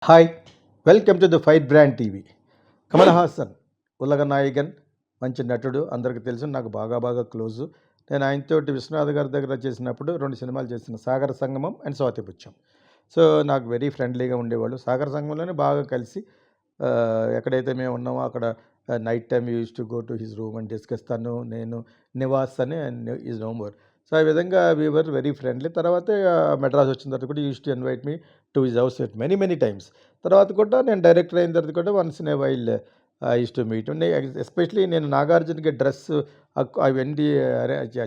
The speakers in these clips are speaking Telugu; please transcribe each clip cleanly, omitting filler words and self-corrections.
Hi, welcome to the fire brand TV. Kamal Haasan Ulaga Nayagan, మంచి నటుడు, అందరికీ తెలుసు. నాకు బాగా క్లోజు. నేను ఆయనతోటి విశ్వనాథ్ గారి దగ్గర చేసినప్పుడు 2 సినిమాలు చేసిన, సాగర సంగమం అండ్ స్వాతిపుచ్చం. సో నాకు వెరీ ఫ్రెండ్లీగా ఉండేవాళ్ళు. సాగర సంగమంలోనే బాగా కలిసి ఎక్కడైతే మేము ఉన్నామో అక్కడ night time use to go to his room and discuss. నేను నివాస్ అని ఈజ్ నో మోర్. సో ఆ విధంగా వీ వర్ వెరీ ఫ్రెండ్లీ. తర్వాత మెడ్రాస్ వచ్చిన తర్వాత కూడా use to invite me to his house at many times. తర్వాత కూడా నేను డైరెక్టర్ అయిన తర్వాత కూడా once in a while use to meet. Especially నేను నాగార్జునకి డ్రెస్ అవన్నీ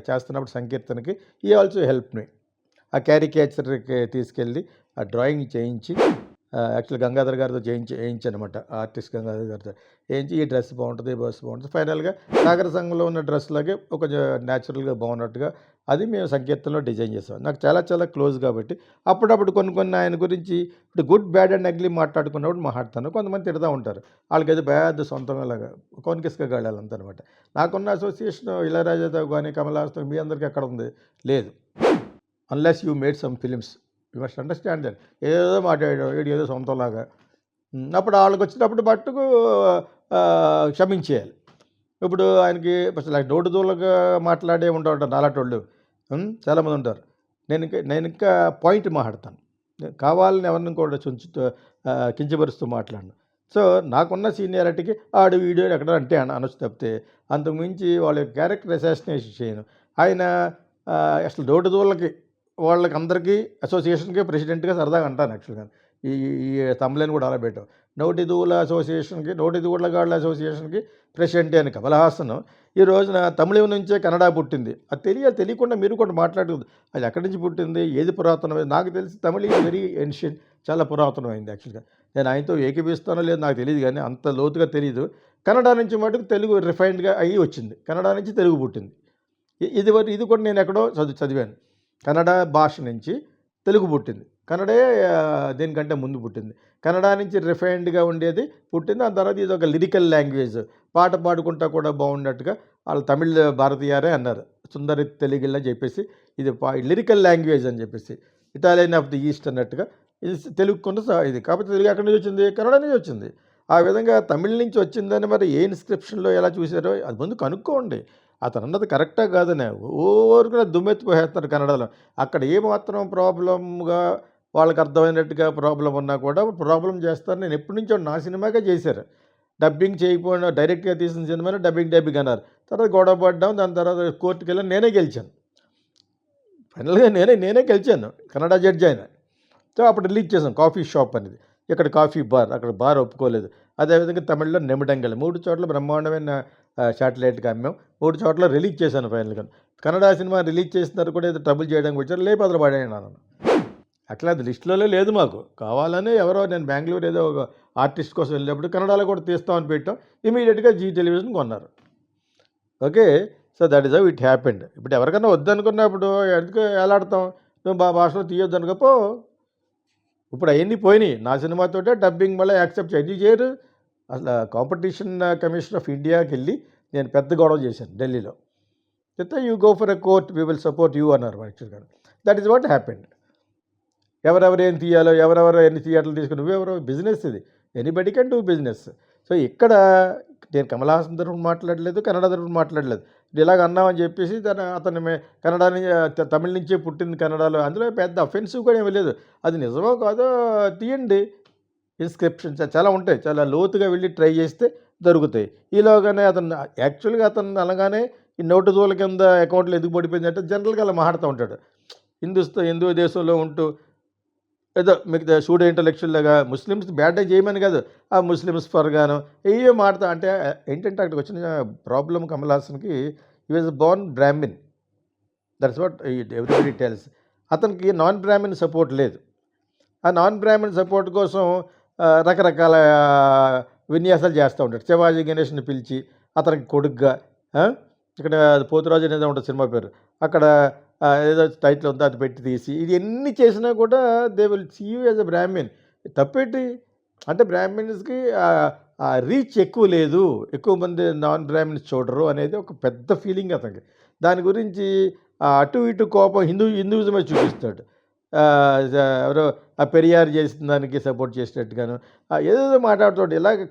చేస్తున్నప్పుడు సంకీర్తనకి ఈ ఆల్సో హెల్ప్ మీ. ఆ క్యారికేచర్కి తీసుకెళ్ళి ఆ డ్రాయింగ్ చేయించి, యాక్చువల్ గంగాధర్ గారితో వేయించనమాట. ఆర్టిస్ట్ గంగాధర్ గారితో వేయించి ఈ డ్రెస్ బాగుంటుంది, ఈ బస్ బాగుంటుంది. ఫైనల్గా సాగర సంఘంలో ఉన్న డ్రెస్ లాగే ఒక న్యాచురల్గా బాగున్నట్టుగా అది మేము సంకీర్తనలో డిజైన్ చేసాం. నాకు చాలా క్లోజ్ కాబట్టి అప్పుడప్పుడు కొన్ని ఆయన గురించి ఇప్పుడు గుడ్ బ్యాడ్ అండ్ అగ్లీ మాట్లాడుకున్నప్పుడు మాట్లాడతాను. కొంతమంది తిడతా ఉంటారు, వాళ్ళకి అది పెద్ద సొంతంగా లాగా కొనికిసుకగాళ్ళంత అనమాట. నాకున్న అసోసియేషన్ ఇళయరాజాతో కానీ కమల్ హాసన్తో మీ అందరికీ ఎక్కడ ఉంది? లేదు. Unless you made some films, you must understand that. ఏదో మాట్లాడాడు వీడు, ఏదో సొంతంలాగా. అప్పుడు వాళ్ళకి వచ్చినప్పుడు మట్టుకు క్షమించేయాలి. ఇప్పుడు ఆయనకి అసలు డోటు దూలగా మాట్లాడే ఉంటారు నాలాటోళ్ళు, చాలామంది ఉంటారు. నేను ఇంకా పాయింట్ మాట్లాడతాను. కావాలని ఎవరిని కూడా కించపరుస్తూ మాట్లాడను. సో నాకున్న సీనియారిటీకి ఆడు వీడియో ఎక్కడ అంటే అనొచ్చు తప్పితే అంతకుమించి వాళ్ళ క్యారెక్టర్ అసాసినేషన్ చేయను. ఆయన అసలు డోటు దూలకి వాళ్ళకి అందరికీ అసోసియేషన్కి ప్రెసిడెంట్గా సరదాగా అంటాను. యాక్చువల్గా ఈ తమ్ములని కూడా అలా పెట్టాం. నోటి దూల అసోసియేషన్కి, నోటి దూళ్ళగాళ్ళ అసోసియేషన్కి ప్రెసిడెంట్ అని కమల్ హాసన్ ఈ రోజున తమిళం నుంచే కన్నడ పుట్టింది. అది తెలియకుండా మీరు కూడా మాట్లాడదు. అది ఎక్కడి నుంచి పుట్టింది, ఏది పురాతనమైంది? నాకు తెలిసి తమిళ ఈజ్ వెరీ ఏన్షియంట్, చాలా పురాతనమైంది. యాక్చువల్గా నేను ఆయనతో ఏకీపిస్తానో లేదు నాకు తెలియదు, కానీ అంత లోతుగా తెలియదు. కన్నడ నుంచి మటుకు తెలుగు రిఫైన్డ్గా అయ్యి వచ్చింది. కన్నడ నుంచి తెలుగు పుట్టింది. ఇది కూడా నేను ఎక్కడో చదివాను. కన్నడ భాష నుంచి తెలుగు పుట్టింది. కన్నడే దీనికంటే ముందు పుట్టింది. కన్నడ నుంచి రిఫైన్డ్గా ఉండేది పుట్టింది. దాని తర్వాత ఇది ఒక లిరికల్ లాంగ్వేజ్, పాట పాడుకుంటా కూడా బాగున్నట్టుగా వాళ్ళు తమిళ భారతీయారే అన్నారు. సుందరి తెలుగులని చెప్పేసి ఇది లిరికల్ లాంగ్వేజ్ అని చెప్పేసి, ఇటాలియన్ ఆఫ్ ది ఈస్ట్ అన్నట్టుగా ఇది తెలుగు కొంత ఇది. కాకపోతే తెలుగు ఎక్కడి నుంచి వచ్చింది? కన్నడ నుంచి వచ్చింది. ఆ విధంగా తమిళ నుంచి వచ్చిందని మరి ఏ ఇన్స్క్రిప్షన్లో ఎలా చూసారో అది ముందు కనుక్కోండి. అతను అన్నది కరెక్టా కాదనే ఊరుకునే దుమ్మెత్తిపోయేస్తున్నారు కన్నడలో. అక్కడ ఏమాత్రం ప్రాబ్లంగా వాళ్ళకి అర్థమైనట్టుగా ప్రాబ్లం ఉన్నా కూడా ప్రాబ్లం చేస్తారు. నేను ఎప్పటి నుంచో నా సినిమాగా చేశారు. డబ్బింగ్ చేయకపోయినా డైరెక్ట్గా తీసిన సినిమాలో డబ్బింగ్ అన్నారు. తర్వాత గొడవ పడ్డాం. దాని తర్వాత కోర్టుకి వెళ్ళాను, నేనే గెలిచాను. ఫైనల్గా నేనే గెలిచాను, కన్నడ జడ్జి ఆయన. సో అప్పుడు రిలీజ్ చేశాను కాఫీ షాప్ అనేది. ఇక్కడ కాఫీ బార్, అక్కడ బార్ ఒప్పుకోలేదు. అదేవిధంగా తమిళ్లో నెమిడంగల్, 3 చోట్ల బ్రహ్మాండమైన శాటిలైట్గా అమ్మాం. 3 చోట్ల రిలీజ్ చేశాను ఫైనల్గా. కన్నడ సినిమా రిలీజ్ చేసిన తర్వాత కూడా ఏదో ట్రబుల్ చేయడానికి వచ్చారు, లేపదలు పడేయన్నాను. అట్లా అది లిస్టులో లేదు మాకు. కావాలని ఎవరో, నేను బెంగళూరు ఏదో ఒక ఆర్టిస్ట్ కోసం వెళ్ళినప్పుడు కన్నడలో కూడా తీస్తామని పెట్టాం. ఇమీడియట్గా జీ టెలివిజన్ కొన్నారు. Okay, so that is how it happened. ఇప్పుడు ఎవరికైనా వద్దనుకున్నప్పుడు ఎందుకు ఎలాడతాం? నువ్వు భాషలో తీయొద్దు అనుకోపో. ఇప్పుడు అవన్నీ పోయినాయి. నా సినిమాతోటే డబ్బింగ్ మళ్ళీ యాక్సెప్ట్ ఎందుకు చేయరు? అసలు కాంపిటీషన్ కమిషన్ ఆఫ్ ఇండియాకి వెళ్ళి నేను పెద్ద గొడవ చేశాను ఢిల్లీలో. చెప్తే you go for a court, we will support you అన్నారు యాక్చువల్గా. That is what happened. ఎవరెవరు ఏం తీయాలో, ఎవరెవరు ఎన్ని థియేటర్లు తీసుకుని, నువ్వెవరో, బిజినెస్ ఇది. Anybody can do business. So ఇక్కడ నేను కమల్ హాసన్ తరఫున మాట్లాడలేదు, కన్నడ తరఫున మాట్లాడలేదు. ఇలాగ అన్నామని చెప్పేసి అతను కన్నడ నుంచి, తమిళ నుంచే పుట్టింది కన్నడలో, అందులో పెద్ద అఫెన్సివ్ కూడా ఏమీ లేదు. అది నిజమో కాదో తీయండి. ఇన్స్క్రిప్షన్స్ చాలా ఉంటాయి, చాలా లోతుగా వెళ్ళి ట్రై చేస్తే దొరుకుతాయి. ఈలోగానే యాక్చువల్గా అతను అనగానే ఈ నోటు దూల కింద అకౌంట్లో ఎందుకు పడిపోయిందంటే జనరల్గా అలా మాట్లాడుతూ ఉంటాడు. హిందూ దేశంలో ఉంటూ ఏదో మీకు సూడో ఇంటలెక్చువల్గా ముస్లిమ్స్ బ్యాడ్ చేయమని కాదు, ఆ ముస్లిమ్స్ ఫర్గాను ఏయో మాడతా అంటే ఏంటంటే అక్కడికి వచ్చిన ప్రాబ్లం కమల్ హాసన్కి, he was born brahmin. That's what everybody tells. అతనికి నాన్ బ్రాహ్మిన్ సపోర్ట్ లేదు. ఆ నాన్ బ్రాహ్మిన్ సపోర్ట్ కోసం రకరకాల విన్యాసాలు చేస్తూ ఉంటాడు. శివాజీ గణేష్ని పిలిచి అతనికి కొడుగ్గా, ఇక్కడ పోతురాజు అనేది ఉంటుంది సినిమా పేరు, అక్కడ ఏదో టైటిల్ ఉందో అది పెట్టి తీసి, ఇది ఎన్ని చేసినా కూడా they will see you as a Brahmin. తప్పేంటి అంటే బ్రాహ్మిన్స్కి రీచ్ ఎక్కువ లేదు, ఎక్కువ మంది నాన్ బ్రాహ్మిన్స్ చూడరు అనేది ఒక పెద్ద ఫీలింగ్ అతనికి. దాని గురించి అటు ఇటు కోపం హిందూయిజమే చూపిస్తాడు. ఎవరో ఆ పెరియార్ చేసిన దానికి సపోర్ట్ చేసినట్టుగాను ఏదేదో మాట్లాడుతుంటే ఇలాగ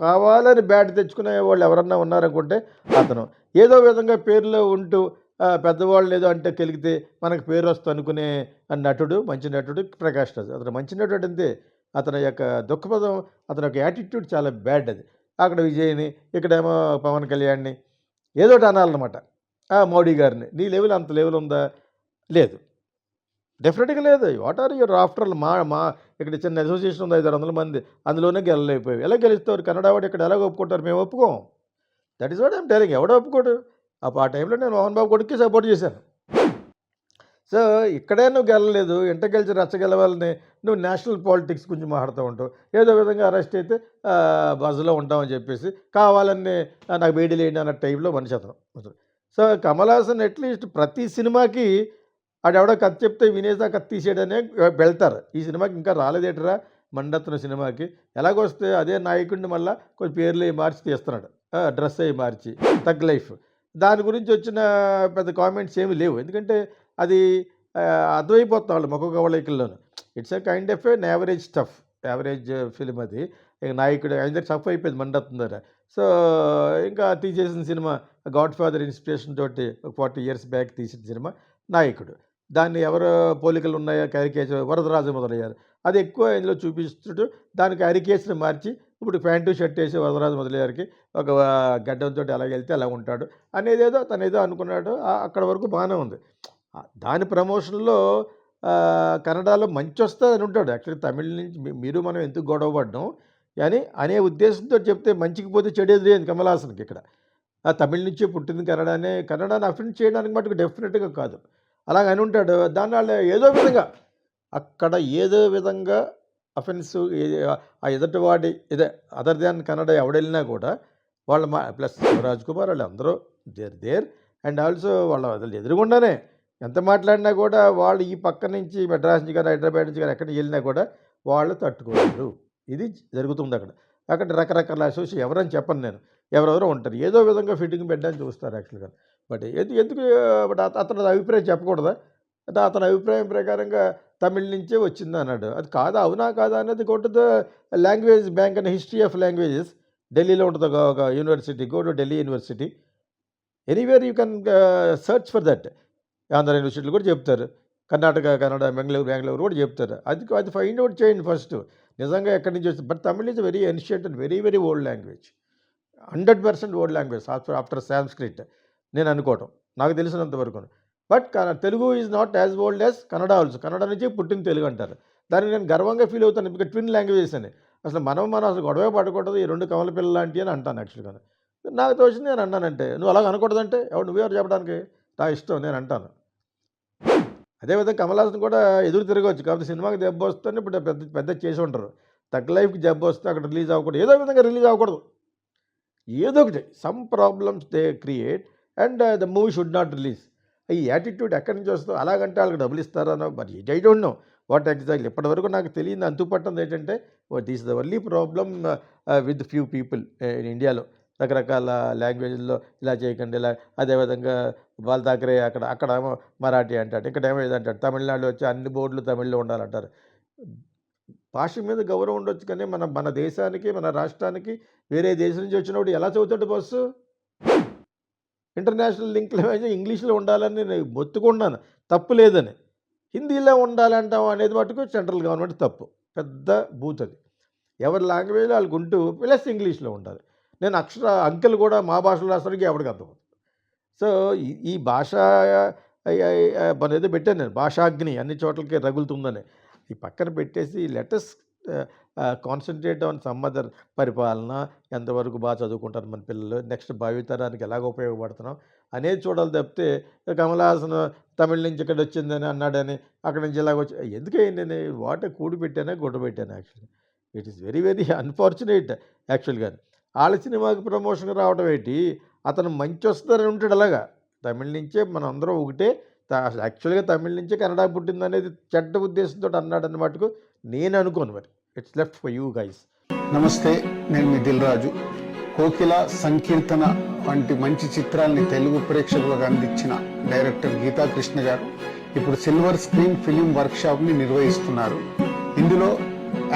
కావాలని బ్యాట్ తెచ్చుకునే వాళ్ళు ఎవరన్నా ఉన్నారనుకుంటే అతను ఏదో విధంగా పేరులో ఉంటూ పెద్దవాళ్ళు ఏదో అంటే కలిగితే మనకు పేరు వస్తుంది అనుకునే నటుడు, మంచి నటుడు ప్రకాష్ రాజ్. అతను మంచి నటుడు అంతే. అతని యొక్క దుఃఖపదం, అతని యొక్క యాటిట్యూడ్ చాలా బ్యాడ్ అది. అక్కడ విజయ్ని, ఇక్కడేమో పవన్ కళ్యాణ్ని ఏదోటి అనాలన్నమాట. మోడీ గారిని. నీ లెవెల్ అంత లెవెల్ ఉందా? లేదు. డెఫినెట్గా లేదు. What are your after all మా ఇక్కడ చిన్న అసోసియేషన్ ఉంది 500 మంది, అందులోనే గెలలేకపోయావు. ఎలా గెలుస్తారు? కన్నడ వాడు ఇక్కడ ఎలా ఒప్పుకుంటారు? మేము ఒప్పుకోం. That is what I'm telling. ఎవడో ఒప్పుకోడు. ఆ టైంలో నేను మోహన్ బాబు కొడుక్కి సపోర్ట్ చేశాను. సో ఇక్కడే నువ్వు గెలలేదు, ఇంటర్ గెలిచి రచ్చగెలవాలని నువ్వు నేషనల్ పాలిటిక్స్ గురించి మాట్లాడుతూ ఉంటావు. ఏదో విధంగా అరెస్ట్ అయితే బజ్లో ఉంటామని చెప్పేసి కావాలని నాకు బయటలు వేయండి అన్న టైంలో మనిషి అతను. సో కమల్ హాసన్ అట్లీస్ట్ ప్రతి సినిమాకి ఆడెవడో కథ చెప్తే వినేసి ఆ కథ తీసేయడనే వెళ్తారు. ఈ సినిమాకి ఇంకా రాలేదేటరా మండత్తున సినిమాకి ఎలాగొస్తే అదే నాయకుడిని మళ్ళీ కొంచెం పేర్లు మార్చి తీస్తున్నాడు, డ్రెస్ అవి మార్చి తగ్ లైఫ్. దాని గురించి వచ్చిన పెద్ద కామెంట్స్ ఏమీ లేవు. ఎందుకంటే అది అర్థమైపోతుంది వాళ్ళు ముఖ కవళికల్లోనూ. It's a kind of an average stuff, average film అది. ఇక నాయకుడు ఆయన టఫ్ అయిపోయింది మండత్తున దగ్గర. సో ఇంకా తీసేసిన సినిమా గాడ్ ఫాదర్ ఇన్స్పిరేషన్ తోటి 40 years బ్యాక్ తీసిన సినిమా నాయకుడు. దాన్ని ఎవరు పోలికలు ఉన్నాయో క్యారికేచర్ వరదరాజు మొదలయ్యారు. అది ఎక్కువ ఇందులో చూపిస్తూ దానికి క్యారికేచర్ మార్చి ఇప్పుడు ప్యాంటు షర్ట్ వేసి వరదరాజు మొదలయ్యారికి ఒక గడ్డంతో ఎలా వెళ్తే అలా ఉంటాడు అనేదేదో తనేదో అనుకున్నాడు. అక్కడ వరకు బాగానే ఉంది. దాని ప్రమోషన్లో కన్నడలో మంచి వస్తుంది అని ఉంటాడు. యాక్చువల్లీ తమిళ నుంచి మీరు మనం ఎందుకు గొడవ పడ్డాం కానీ అనే ఉద్దేశంతో చెప్తే మంచికి పోతే చెడేది లేదు కమల్ హాసన్కి. ఇక్కడ తమిళ నుంచే పుట్టింది కన్నడాన్ని అఫెండ్ చేయడానికి మటుకు డెఫినెట్గా కాదు. అలాగని ఉంటాడు. దానివల్ల ఏదో విధంగా అక్కడ ఏదో విధంగా అఫెన్స్ ఆ ఎదుటివాడి అదర్ దాన్ కన్నడ ఎవడెళ్ళినా కూడా వాళ్ళ ప్లస్ రాజ్ కుమార్ వాళ్ళు అందరూ దేర్ అండ్ ఆల్సో వాళ్ళ ఎదురుగుండానే ఎంత మాట్లాడినా కూడా వాళ్ళు ఈ పక్క నుంచి మెడ్రాస్ నుంచి కానీ హైదరాబాద్ నుంచి కానీ ఎక్కడికి వెళ్ళినా కూడా వాళ్ళు తట్టుకోలేరు. ఇది జరుగుతుంది అక్కడ రకరకాల అసోసియేషన్ ఎవరని చెప్పను నేను, ఎవరెవరో ఉంటారు ఏదో విధంగా ఫిట్టింగ్ పెట్టడానికి చూస్తారు యాక్చువల్గా. బట్ ఎందుకు అతని అభిప్రాయం చెప్పకూడదా? అతని అభిప్రాయం ప్రకారంగా తమిళ నుంచే వచ్చింది అన్నాడు. అది కాదా, అవునా కాదా అనేది కొట్టదు. Language bank and history of languages ఢిల్లీలో ఉంటుంది ఒక university. Go to Delhi university, anywhere you can search for that. Andhra యూనివర్సిటీలు కూడా చెప్తారు, కర్ణాటక, కన్నడ, బెంగళూరు కూడా చెప్తారు. అది ఫైండ్ అవుట్ చేయండి ఫస్ట్ నిజంగా ఎక్కడి నుంచి వస్తుంది. But Tamil is very ancient and very very old language, 100% old language after Sanskrit నేను అనుకోవటం నాకు తెలిసినంత వరకు. But Telugu is not as old as Kannada also. Kannada నుంచి పుట్టిన తెలుగు అంటారు. దానికి నేను గర్వంగా ఫీల్ అవుతాను. బికాజ్ ట్విన్ లాంగ్వేజెస్ అని అసలు మనం అసలు గొడవే పడకూడదు, ఈ రెండు కమల పిల్లలు లాంటివి అని అంటాను యాక్చువల్గా. నాకు తోచింది నేను అన్నానంటే, నువ్వు అలాగ అనకూడదంటే నువ్వెవరు చెప్పడానికి, నా ఇష్టం నేను అంటాను. అదేవిధంగా కమల్ హాసన్ కూడా ఎదురు తిరగవచ్చు, కాబట్టి సినిమాకి దెబ్బ వస్తుంది. ఇప్పుడు పెద్ద పెద్ద చేసి ఉంటారు. తగ్గ లైఫ్కి దెబ్బ వస్తే అక్కడ రిలీజ్ అవ్వకూడదు, ఏదో విధంగా రిలీజ్ అవ్వకూడదు. ఏదో ఒకటి some problems they create and the movie should not release. ఈ యాటిట్యూడ్ ఎక్కడి నుంచి వస్తుందో అలాగంటే వాళ్ళకి డబ్బులు ఇస్తారనో మరి I don't know what exactly. ఇప్పటివరకు నాకు తెలియదు అంతుపట్టంది ఏంటంటే this the only problem with few people in ఇండియాలో. రకరకాల లాంగ్వేజ్లో ఇలా చేయకండి ఇలా. అదేవిధంగా బాల్ ఠాకరే అక్కడేమో మరాఠీ అంటాడు, ఇక్కడేమో ఇదంటాడు. తమిళనాడు వచ్చి అన్ని బోర్డులు తమిళ్లో ఉండాలంటారు. భాష మీద గౌరవం ఉండొచ్చు కానీ మన దేశానికి మన రాష్ట్రానికి వేరే దేశం నుంచి వచ్చినప్పుడు ఎలా చదువుతాడు బస్సు? ఇంటర్నేషనల్ లింక్లో ఇంగ్లీష్లో ఉండాలని నేను మొత్తుకున్నాను, తప్పు లేదని. హిందీలో ఉండాలంటాం అనేది మటుకు సెంట్రల్ గవర్నమెంట్ తప్పు, పెద్ద బూత్ అది. ఎవరి లాంగ్వేజ్లో వాళ్ళకు ఉంటూ ప్లస్ ఇంగ్లీష్లో ఉండాలి. నేను అంకెలు కూడా మా భాషలో రాసరికి ఎవరికి అర్థం. సో ఈ భాష మన ఏదో పెట్టాను నేను, భాషాగ్ని అన్ని చోట్లకి రగులుతుందని. ఈ పక్కన పెట్టేసి let's concentrate on some other పరిపాలన, ఎంతవరకు బాగా చదువుకుంటారు మన పిల్లలు, నెక్స్ట్ భావితరానికి ఎలాగ ఉపయోగపడుతున్నాం అనేది చూడాలి తప్పితే కమల్ హాసన్ తమిళ నుంచి ఇక్కడ వచ్చిందని అన్నాడని అక్కడి నుంచి ఇలాగ వచ్చి ఎందుకైంది నేను వాట కూడి పెట్టానా గుడ్డ పెట్టాను. Actually it is very very unfortunate యాక్చువల్గా. వాళ్ళ సినిమాకి ప్రమోషన్ రావడం ఏంటి, అతను మంచి వస్తారని ఉంటాడు అలాగా. తమిళ నుంచే మనం అందరం ఒకటే, యాక్చువల్గా తమిళ నుంచే కన్నడ పుట్టింది అనేది చెడ్డ ఉద్దేశంతో అన్నాడని మటుకు నేను అనుకోను. మరి it's left for you guys. నమస్తే, నేను మీ దిల్ రాజు. కోకిల, సంకీర్తన వంటి మంచి చిత్రాల్ని తెలుగు ప్రేక్షకులకు అందించిన డైరెక్టర్ గీతా కృష్ణ గారు ఇప్పుడు సిల్వర్ స్క్రీన్ ఫిలిం వర్క్షాప్ని నిర్వహిస్తున్నారు. ఇందులో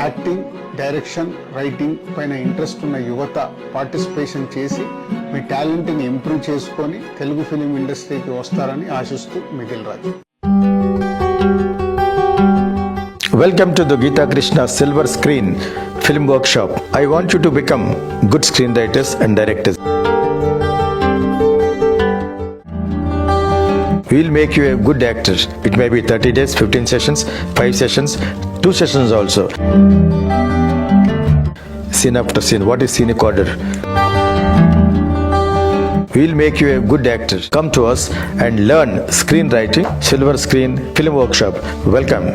యాక్టింగ్, డైరెక్షన్, రైటింగ్ పైన ఇంట్రెస్ట్ ఉన్న యువత పార్టిసిపేషన్ చేసి మీ టాలెంట్ని ఇంప్రూవ్ చేసుకొని తెలుగు ఫిలిం ఇండస్ట్రీకి వస్తారని ఆశిస్తూ మీ Dil Raju. Welcome to the Geeta Krishna Silver Screen Film Workshop. I want you to become good screenwriters and directors. We'll make you a good actor. It may be 30 days, 15 sessions, 5 sessions, 2 sessions also. Scene after scene. What is scenic order? We'll make you a good actor. Come to us and learn screenwriting, Silver Screen Film Workshop. Welcome.